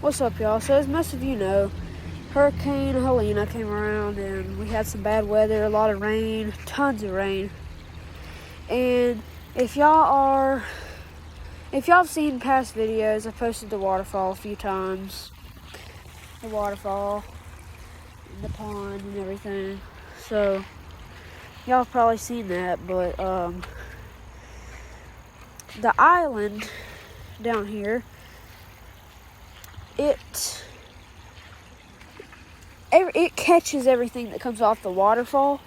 What's up, y'all? So as most of you know, Hurricane Helena came around and we had some bad weather, a lot of rain, tons of rain. And if y'all have seen past videos, I posted the waterfall a few times. The waterfall, the pond and everything. So y'all have probably seen that, but the island down here, it catches everything that comes off the waterfall.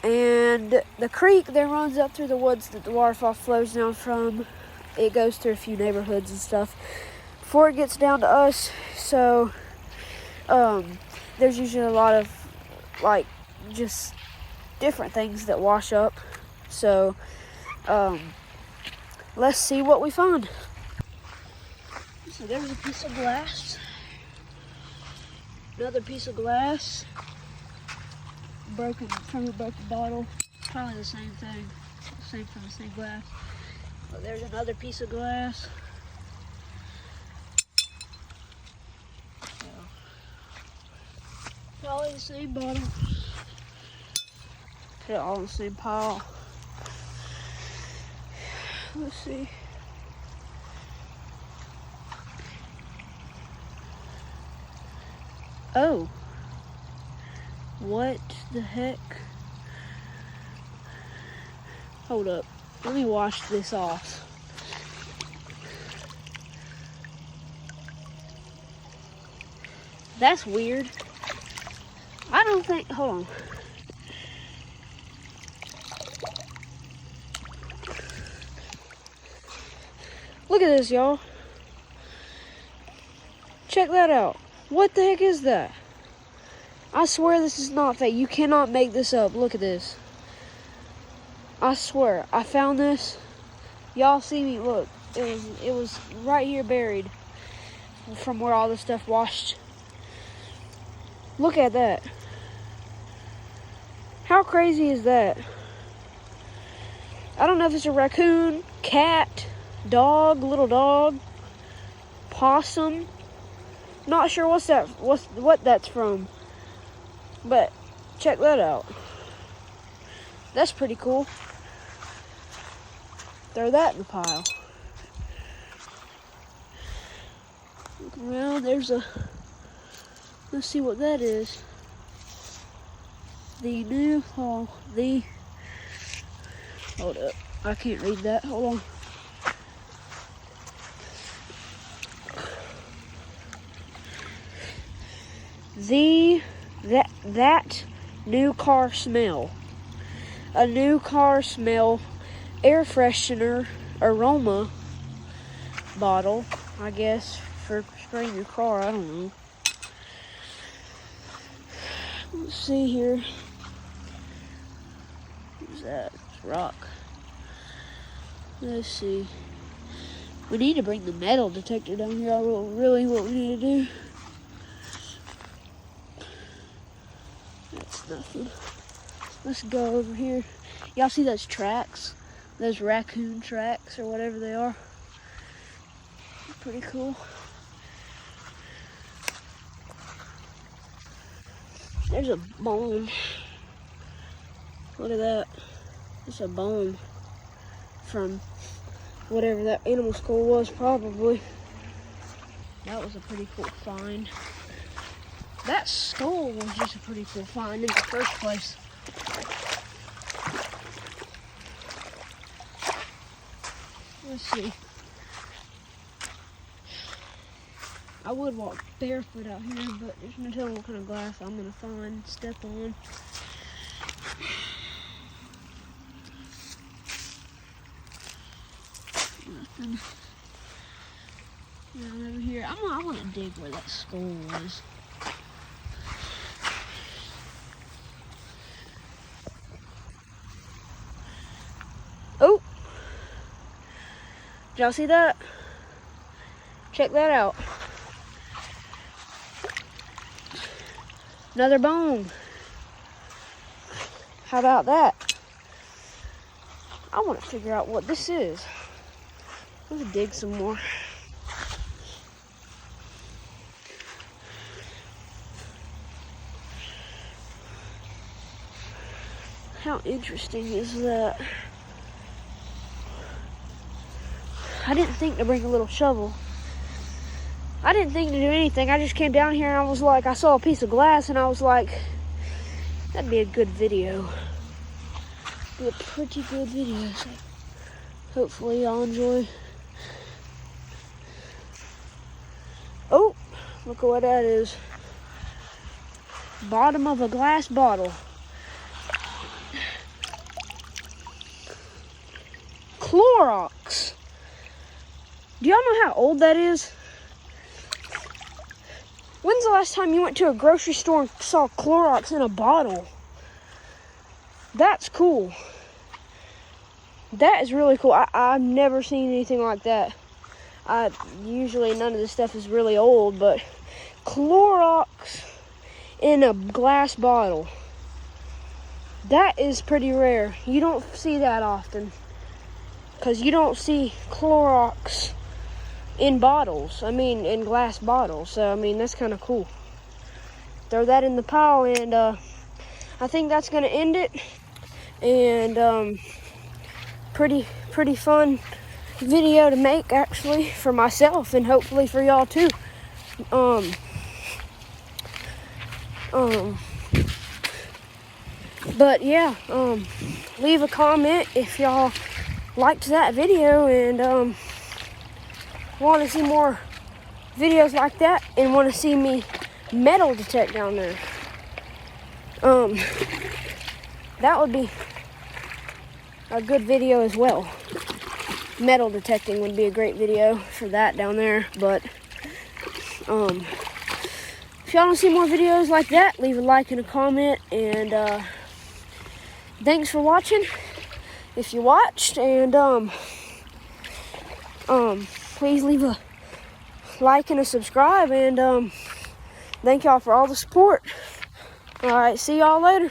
And the creek that runs up through the woods that the waterfall flows down from, it goes through a few neighborhoods and stuff before it gets down to us. So there's usually a lot of like just different things that wash up. So let's see what we find. So there's a piece of glass, another piece of glass, broken from a broken bottle, probably the same thing, same from the same glass. But there's another piece of glass. So, probably the same bottle. Put it all in the same pile. Let's see. Oh, what the heck? Hold up, let me wash this off. That's weird. I don't think, hold on. Look at this, y'all. Check that out. What the heck is that? I swear this is not fake. You cannot make this up. Look at this. I swear, I found this. Y'all see me, look. It was right here buried from where all this stuff washed. Look at that. How crazy is that? I don't know if it's a raccoon, cat, dog, little dog, possum. Not sure what that's from. But check that out. That's pretty cool. Throw that in the pile. Look around, there's a, let's see what that is. Hold up, I can't read that, hold on. That new car smell. A new car smell air freshener aroma bottle, I guess, for spraying your car, I don't know. Let's see here. What's that? It's rock. Let's see. We need to bring the metal detector down here. Really what we need to do. That's nothing. Let's go over here. Y'all see those tracks? Those raccoon tracks or whatever they are. Pretty cool. There's a bone. Look at that. It's a bone from whatever that animal skull was, probably. That was a pretty cool find. That skull was just a pretty cool find in the first place. Let's see. I would walk barefoot out here, but there's no telling what kind of glass I'm gonna find, step on. Nothing. Down over here. I want to dig where that skull was. Oh! Did y'all see that? Check that out. Another bone. How about that? I want to figure out what this is. Let's dig some more. How interesting is that? I didn't think to bring a little shovel. I didn't think to do anything. I just came down here and I was like, I saw a piece of glass and I was like, that'd be a good video. Be a pretty good video. So hopefully y'all enjoy. Oh, look at what that is. Bottom of a glass bottle. Clorox. Do y'all know how old that is? When's the last time you went to a grocery store and saw Clorox in a bottle? That's cool. That is really cool. I've never seen anything like that. Usually none of this stuff is really old, but Clorox in a glass bottle. That is pretty rare. You don't see that often. Because you don't see Clorox in bottles. I mean, in glass bottles. So, I mean, that's kind of cool. Throw that in the pile, and I think that's going to end it. And pretty fun video to make, actually, for myself and hopefully for y'all too. But yeah, leave a comment if y'all liked that video and want to see more videos like that and want to see me metal detect down there. That would be a good video as well. Metal detecting would be a great video for that down there. But if y'all want to see more videos like that, leave a like and a comment. And thanks for watching if you watched. And please leave a like and a subscribe. And thank y'all for all the support. All right, see y'all later.